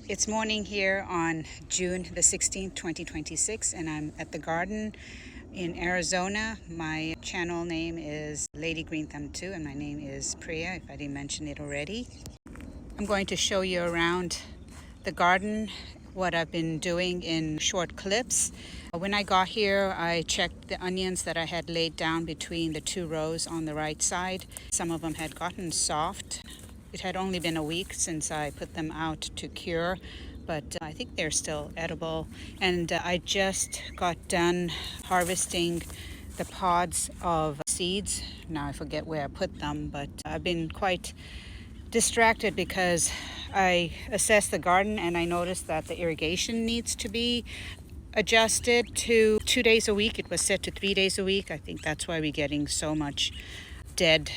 It's morning here on June the 16th, 2026, and I'm at the garden in Arizona. My channel name is Lady Green Thumb 2, and my name is Priya, if I didn't mention it already. I'm going to show you around the garden, what I've been doing in short clips. When I got here, I checked the onions that I had laid down between the two rows on the right side. Some of them had gotten soft. It had only been a week since I put them out to cure, but I think they're still edible. And I just got done harvesting the pods of seeds. Now I forget where I put them, but I've been quite distracted because I assessed the garden and I noticed that the irrigation needs to be adjusted to 2 days a week. It was set to 3 days a week. I think that's why we're getting so much dead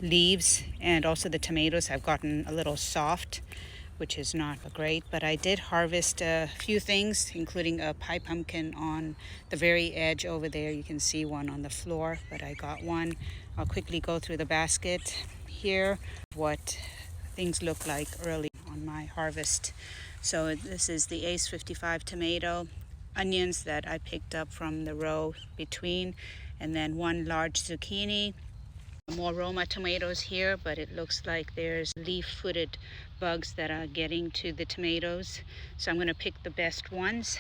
leaves, and also the tomatoes have gotten a little soft, which is not great. But I did harvest a few things, including a pie pumpkin on the very edge over there. You can see one on the floor, but I got one. I'll quickly go through the basket here, what things look like early on my harvest. So this is the Ace 55 tomato, onions that I picked up from the row between, and then one large zucchini. More Roma tomatoes here, but it looks like there's leaf-footed bugs that are getting to the tomatoes. So I'm going to pick the best ones.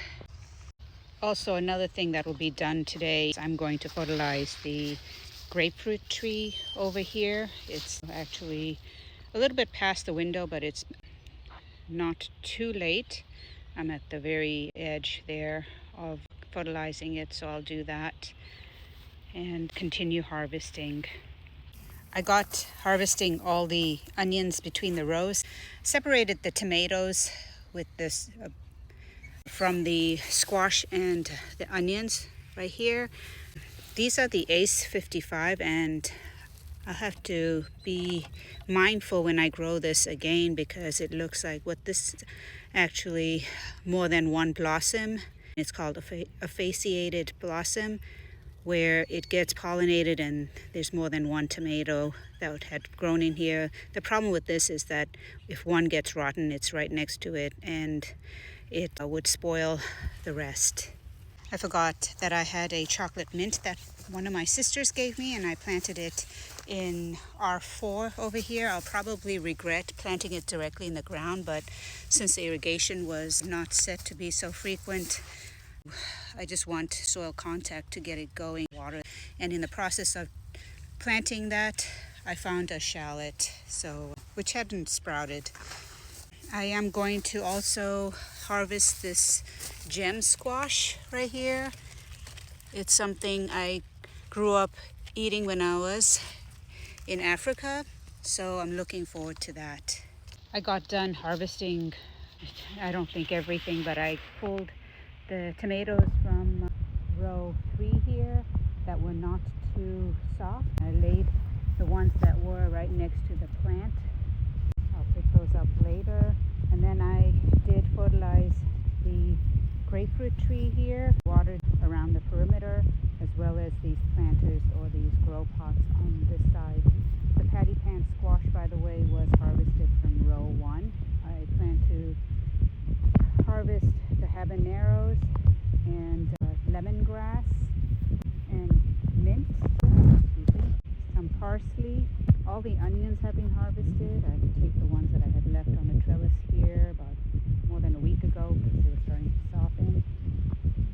Also, another thing that will be done today is I'm going to fertilize the grapefruit tree over here. It's actually a little bit past the window, but it's not too late. I'm at the very edge there of fertilizing it, so I'll do that and continue harvesting. I got harvesting all the onions between the rows, separated the tomatoes with this from the squash and the onions right here. These are the Ace 55, and I'll have to be mindful when I grow this again because it looks like what this actually more than one blossom. It's called a fasciated blossom, where it gets pollinated and there's more than one tomato that had grown in here. The problem with this is that if one gets rotten, it's right next to it and it would spoil the rest. I forgot that I had a chocolate mint that one of my sisters gave me, and I planted it in R4 over here. I'll probably regret planting it directly in the ground, but since the irrigation was not set to be so frequent, I just want soil contact to get it going, water. And in the process of planting that, I found a shallot, which hadn't sprouted. I am going to also harvest this gem squash right here. It's something I grew up eating when I was in Africa, so I'm looking forward to that. I got done harvesting, I don't think everything, but I pulled the tomatoes from row 3 here that were not too soft. I laid the ones that were right next to the plant. I'll pick those up later. And then I did fertilize the grapefruit tree here, watered around the perimeter, as well as these planters or these grow pots on this side. The patty pan squash, by the way, was harvested from row 1. I plan to harvest the habaneros and lemongrass and mint, some parsley. All the onions have been harvested. I had to take the ones that I had left on the trellis here about more than a week ago because they were starting to soften.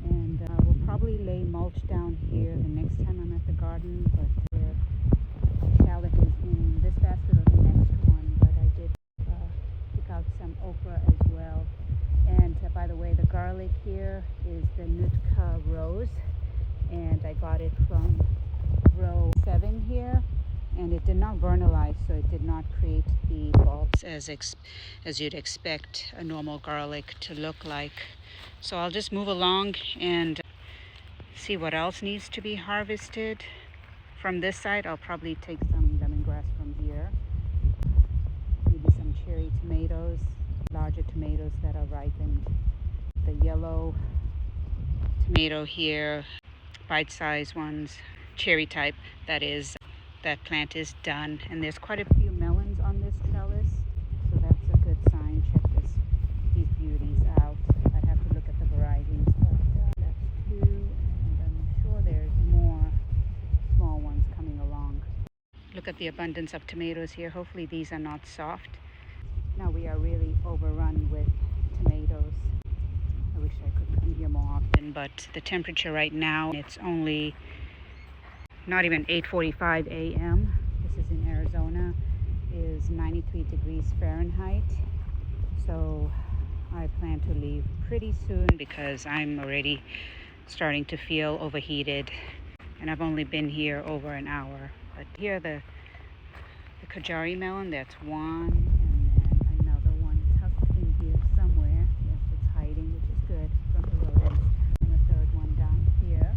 And we'll probably lay mulch down here the next time I'm at the garden, but the shallot is in this basket or the next one. But I did pick out some okra as well. And by the way, the garlic here is the Nootka Rose, and I got it from row 7 here, and it did not vernalize, so it did not create the bulbs as you'd expect a normal garlic to look like. So I'll just move along and see what else needs to be harvested. From this side, I'll probably take some lemongrass from here, maybe some cherry tomatoes, larger tomatoes that are ripened. The yellow tomato here, bite-sized ones, cherry type, that plant is done. And there's quite a few melons on this trellis, so that's a good sign. Check this. These the abundance of tomatoes here. Hopefully these are not soft. Now we are really overrun with tomatoes. I wish I could come here more often, but the temperature right now, it's only not even 8:45 a.m. This is in Arizona, is 93 degrees Fahrenheit. So I plan to leave pretty soon because I'm already starting to feel overheated, and I've only been here over an hour. But here the Kajari melon, that's one, and then another one tucked in here somewhere. Yes, it's hiding, which is good from the rodents. And a third one down here.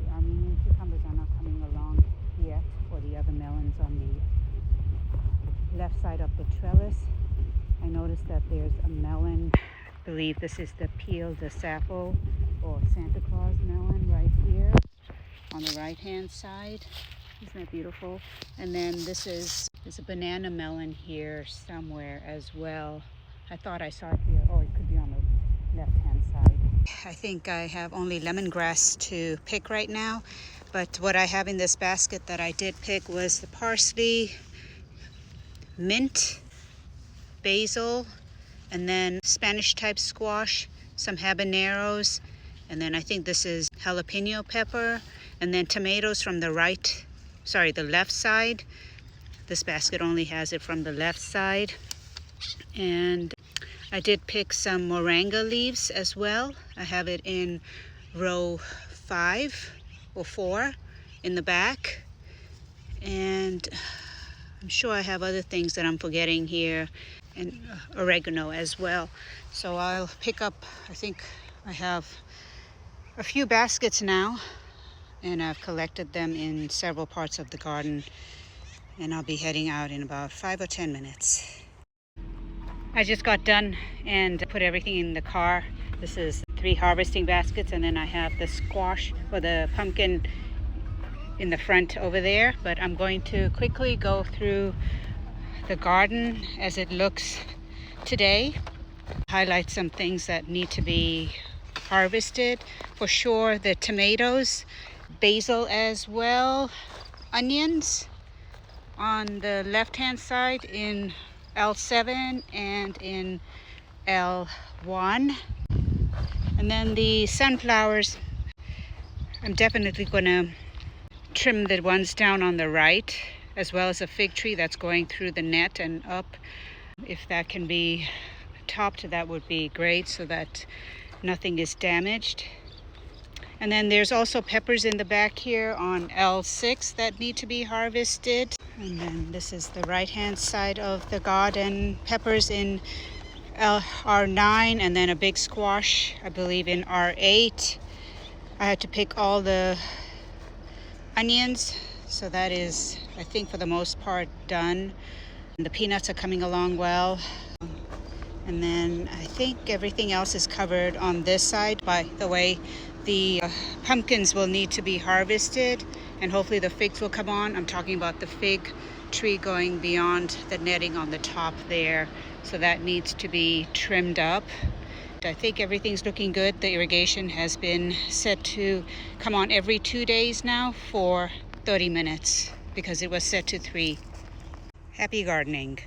The Armenian cucumbers are not coming along yet, or the other melons on the left side of the trellis. I noticed that there's a melon, I believe this is the Peel de Sapo or Santa Claus melon right here on the right hand side. Isn't that beautiful? And then there's a banana melon here somewhere as well. I thought I saw it here. Oh, it could be on the left hand side. I think I have only lemongrass to pick right now, but what I have in this basket that I did pick was the parsley, mint, basil, and then Spanish type squash, some habaneros, and then I think this is jalapeno pepper, and then tomatoes from the left side. This basket only has it from the left side. And I did pick some moringa leaves as well. I have it in row 5 or 4 in the back. And I'm sure I have other things that I'm forgetting here, and oregano as well. So I'll pick up, I think I have a few baskets now, and I've collected them in several parts of the garden, and I'll be heading out in about 5 or 10 minutes. I just got done and put everything in the car. This is 3 harvesting baskets, and then I have the squash or the pumpkin in the front over there. But I'm going to quickly go through the garden as it looks today, highlight some things that need to be harvested. For sure, the tomatoes, basil as well, onions on the left hand side in L7 and in L1. And then the sunflowers, I'm definitely going to trim the ones down on the right, as well as a fig tree that's going through the net and up. If that can be topped, that would be great, so that nothing is damaged. And then there's also peppers in the back here on L6 that need to be harvested. And then this is the right hand side of the garden. Peppers in R9, and then a big squash, I believe, in R8. I had to pick all the onions, so that is, I think, for the most part done. And the peanuts are coming along well. And then I think everything else is covered on this side. By the way, the pumpkins will need to be harvested, and hopefully the figs will come on. I'm talking about the fig tree going beyond the netting on the top there. So that needs to be trimmed up. I think everything's looking good. The irrigation has been set to come on every 2 days now for 30 minutes because it was set to 3. Happy gardening.